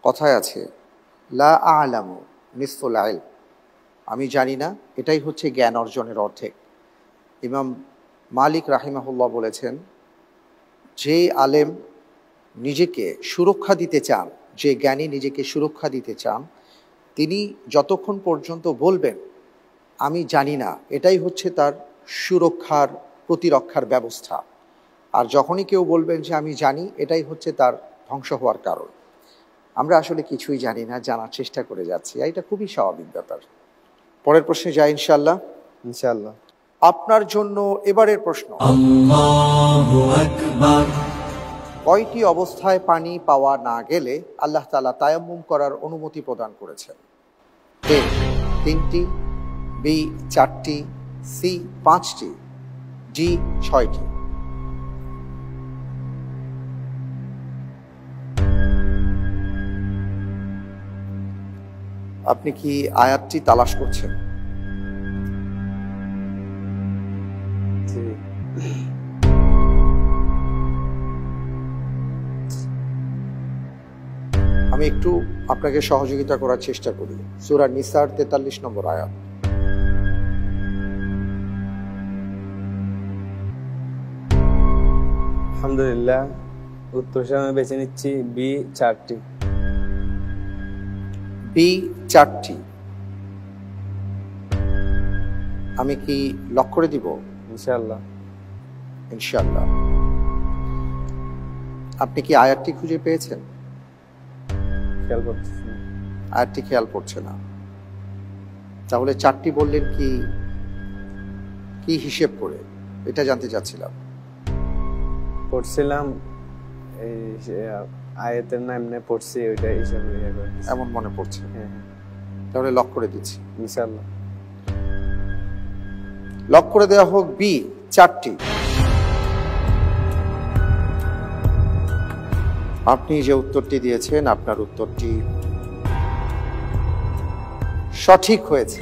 কথায় আছে লা আ'লামু নিসফুল ইলম, আমি জানি না এটাই হচ্ছে জ্ঞান অর্জনের অর্ধেক। ইমাম মালিক রাহিমাহুল্লাহ বলেছেন, যে আলেম নিজেকে সুরক্ষা দিতে চান, যে জ্ঞানী নিজেকে সুরক্ষা দিতে চান, তিনি যতক্ষণ পর্যন্ত বলবেন আমি জানি না, এটাই হচ্ছে তার সুরক্ষার, প্রতিরক্ষার ব্যবস্থা। আর যখনই কেউ বলবেন যে আমি জানি, এটাই হচ্ছে তার ধ্বংস হওয়ার কারণ। আমরা আসলে কিছুই জানি না, জানার চেষ্টা করে যাচ্ছি, এটা খুবই স্বাভাবিক ব্যাপার। পরের প্রশ্নে যাই ইনশাআল্লাহ। ইনশাআল্লাহ। আপনার জন্য এবারের প্রশ্ন। আল্লাহু আকবার। কয়টি অবস্থায় পানি পাওয়া না গেলে আল্লাহ তাআলা তায়াম্মুম করার অনুমতি প্রদান করেছেন? এ 3টি, বি 4টি, সি 5টি, ডি 6টি। আপনি কি আয়াতটি তালাশ করছেন? জি। আমি একটু আপনাকে সহযোগিতা করার চেষ্টা করি। সূরা নিসার 43 নম্বর আয়াত। আলহামদুলিল্লাহ, উত্তর হিসেবে আমি বেছে নিচ্ছি বি 4টি। বি 4টি। আমি কি লক করে দিব? ইনশাআল্লাহ। ইনশাআল্লাহ। আপনি কি আয়াতটি খুঁজে পেয়েছেন? খেয়াল করতেছি না। আয়াতটি খেয়াল পড়ছে না। তাহলে 4টি বললেন কি কি হিসেব করে? এটা জানতে চাচ্ছিলাম। পড়ছিলাম এই আয়াতের নাম এমনি পড়ছি, ওইটা হিসাবে এমন মনে পড়ছে। হ্যাঁ হ্যাঁ, তাহলে লক করে দিচ্ছি। ইনশাআল্লাহ। লক করে দেওয়া হোক বি 4টি। আপনি যে উত্তরটি দিয়েছেন আপনার উত্তরটি সঠিক হয়েছে।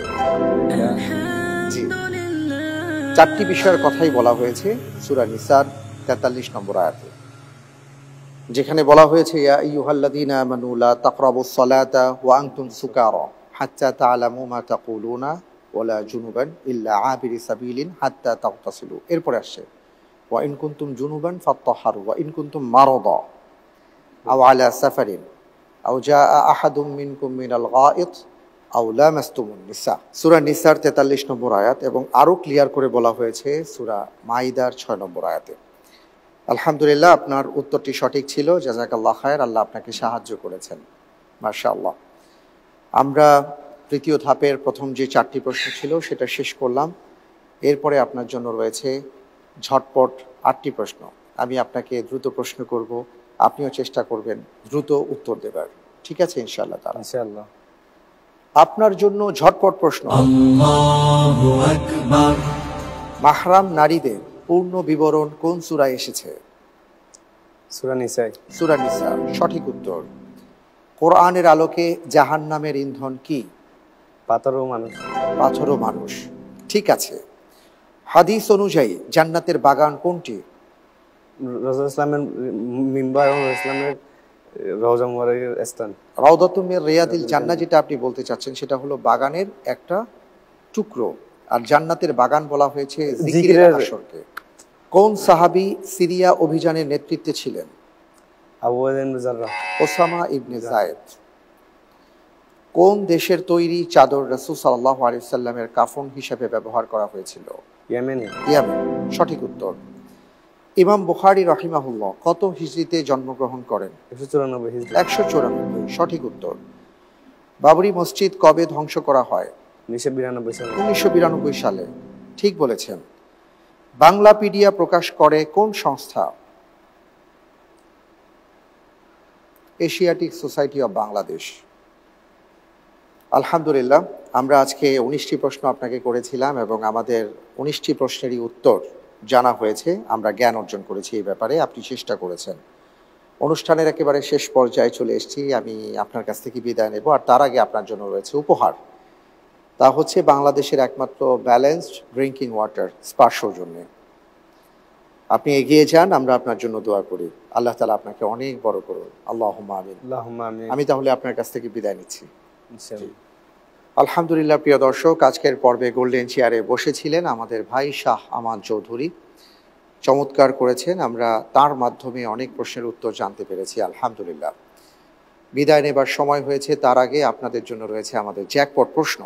জি, 4টি বিষয়ের কথাই বলা হয়েছে সূরা নিসার 43 নম্বর আয়াতে, যেখানে বলা হয়েছে ইয়া আইয়ুহাল্লাযীনা আমানু লা তাকরাবুস সালাতা ওয়া আনতুম সুকারা হাত্তা তা'লামু মা তাকুলুনা ওয়া লা জুনুবান ইল্লা আবিরি সাবিলিন হাত্তা তাগতাসিলু। এরপরে আসছে ওয়া ইন কুনতুম জুনুবান ফাত্তাহহারু ওয়া ইন কুনতুম মারাদা আও আলা সাফারিন আও জাআ আহাদুম মিনকুম মিনাল গায়িত আও লামাসতুমুন নিসা। সূরা নিসার 43 নম্বর আয়াত, এবং আরো ক্লিয়ার করে বলা হয়েছে সূরা মাইদার 6 নম্বর আয়াতে। আলহামদুলিল্লাহ, আপনার উত্তরটি সঠিক ছিল। জাযাকাল্লাহ খায়ের, আল্লাহ আপনাকে সাহায্য করেছেন, মাশাআল্লাহ। আমরা তৃতীয় ধাপের প্রথম যে 4টি প্রশ্ন ছিল সেটা শেষ করলাম। এরপরে আপনার জন্য রয়েছে ঝটপট 8টি প্রশ্ন। আমি আপনাকে দ্রুত প্রশ্ন করব, আপনিও চেষ্টা করবেন দ্রুত উত্তর দেবার। ঠিক আছে ইনশাআল্লাহ তাআলা? ইনশাআল্লাহ। আপনার জন্য ঝটপট প্রশ্ন। আল্লাহু আকবার। মাহরাম নারীদের পূর্ণ বিবরণ কোন সূরায় এসেছে? সূরা নিসা। সূরা নিসা সঠিক উত্তর। কোরআনের আলোকে জাহান্নামের ইন্ধন কি? পাথর ও মানুষ। পাথর ও মানুষ। ঠিক আছে। হাদিস অনুযায়ী জান্নাতের বাগান কোনটি? রাসূল ইসলামের মিম্বার এবং ইসলামের রওজা মুবারকের স্থান। রাউদাতুম মির রিয়াদিল জান্নাহ, যেটা আপনি বলতে চাচ্ছেন সেটা হলো বাগানের একটা টুকরো, আর জান্নাতের বাগান বলা হয়েছে জিকিরের আসরকে। কোন সাহাবী সিরিয়া অভিযানের নেতৃত্বে ছিলেন? আবু ওয়াইল ইবনে জাররাহ। ওসামা ইবনে যায়েদ। কোন দেশের তৈরি চাদর রাসূল সাল্লাল্লাহু আলাইহি ওয়াসাল্লামের কাফন হিসেবে ব্যবহার করা হয়েছিল? ইয়েমেনি। ইয়ামেন সঠিক উত্তর। ইমাম বুখারী রাহিমাহুল্লাহ কত হিজরিতে জন্মগ্রহণ করেন? 194 হিজরি। 194 সঠিক উত্তর। বাবরি মসজিদ কবে ধ্বংস করা হয়? 1992 সালে। 1992 সালে। ঠিক বলেছেন। বাংলাপিডিয়া প্রকাশ করে কোন সংস্থা? Asiatic society of Bangladesh. আলহামদুলিল্লাহ, আমরা আজকে 19টি প্রশ্ন আপনাকে করেছিলাম এবং আমাদের 19টি প্রশ্নেরই উত্তর জানা হয়েছে। আমরা জ্ঞান অর্জন করেছি এই ব্যাপারে, আপনি চেষ্টা করেছেন। অনুষ্ঠানের একেবারে শেষ পর্যায়ে চলে এসেছি। আমি আপনার কাছ থেকে বিদায় নেব, আর তার আগে আপনার জন্য রয়েছে উপহার। তা হচ্ছে বাংলাদেশের একমাত্র ব্যালেন্সড ড্রিঙ্কিং ওয়াটার স্পার সৌজন্যে। আপনি এগিয়ে যান, আমরা আপনার জন্য দোয়া করি। আল্লাহ তাআলা আপনাকে অনেক বড় করুন। আল্লাহুম্মা আমিন। আল্লাহুম্মা আমিন। আমি তাহলে আপনার কাছ থেকে বিদায় নিচ্ছি। ইনশাআল্লাহ। আলহামদুলিল্লাহ, প্রিয় দর্শক, আজকের পর্বে গোল্ডেন চেয়ারে বসেছিলেন আমাদের ভাই শাহ আমান চৌধুরী। চমৎকার করেছেন, আমরা তার মাধ্যমে অনেক প্রশ্নের উত্তর জানতে পেরেছি আলহামদুলিল্লাহ। বিদায় নেবার সময় হয়েছে, তার আগে আপনাদের জন্য রয়েছে আমাদের জ্যাকপট প্রশ্ন,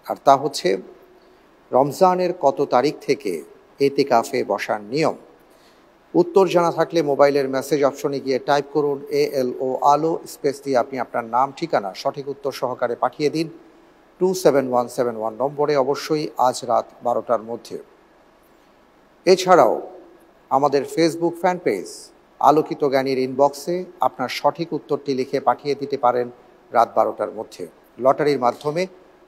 আর তা হচ্ছে রমজানের কত তারিখ থেকে এতেকাফে বসার নিয়ম? উত্তর জানা থাকলে মোবাইলের মেসেজ অপশনে গিয়ে টাইপ করুন ALO আলো স্পেস দিয়ে আপনি আপনার নাম, ঠিকানা সঠিক উত্তর সহকারে পাঠিয়ে দিন 27171 নম্বরে, অবশ্যই আজ রাত 12টার মধ্যে। এছাড়াও আমাদের ফেসবুক ফ্যান পেজ আলোকিত জ্ঞানীর ইনবক্সে আপনার সঠিক উত্তরটি লিখে পাঠিয়ে দিতে পারেন রাত 12টার মধ্যে। লটারির মাধ্যমে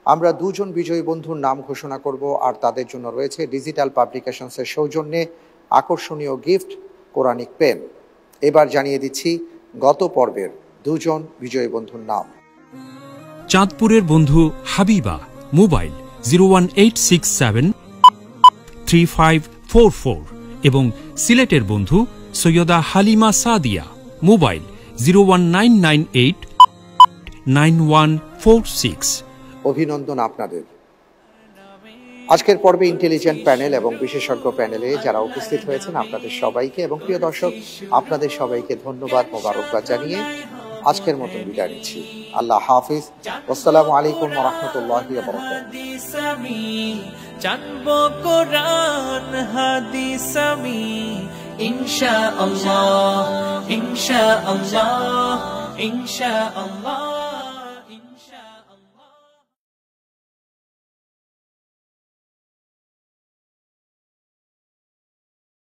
আমরা 2 জন বিজয়ী বন্ধুর নাম ঘোষণা করব, আর তাদের জন্য রয়েছে ডিজিটাল পাবলিকেশনসের সৌজন্যে আকর্ষণীয় গিফট কোরআনিক পেন। এবার জানিয়ে দিচ্ছি গত পর্বের 2 জন বিজয়ী বন্ধুর নাম। চাঁদপুরের বন্ধু হাবিবা, মোবাইল 018673544, এবং সিলেটের বন্ধু সৈয়দা হালিমা সাদিয়া, মোবাইল 019889146। অভিনন্দন আপনাদের। আজকের পর্বে ইন্টেলিজেন্ট প্যানেল এবং বিশেষজ্ঞ প্যানেলে যারা উপস্থিত হয়েছেন আপনাদের সবাইকে এবং প্রিয় দর্শক আপনাদের সবাইকে ধন্যবাদ, মোবারকবাদ জানিয়ে আজকের মতন বিদায় নিচ্ছি। আল্লাহ হাফিজ। আসসালামু আলাইকুম ওয়া রাহমাতুল্লাহি ওয়া বারাকাতুহু। জানবো কোরআন হাদিস আমি ইনশাআল্লাহ ইনশাআল্লাহ ইনশাআল্লাহ।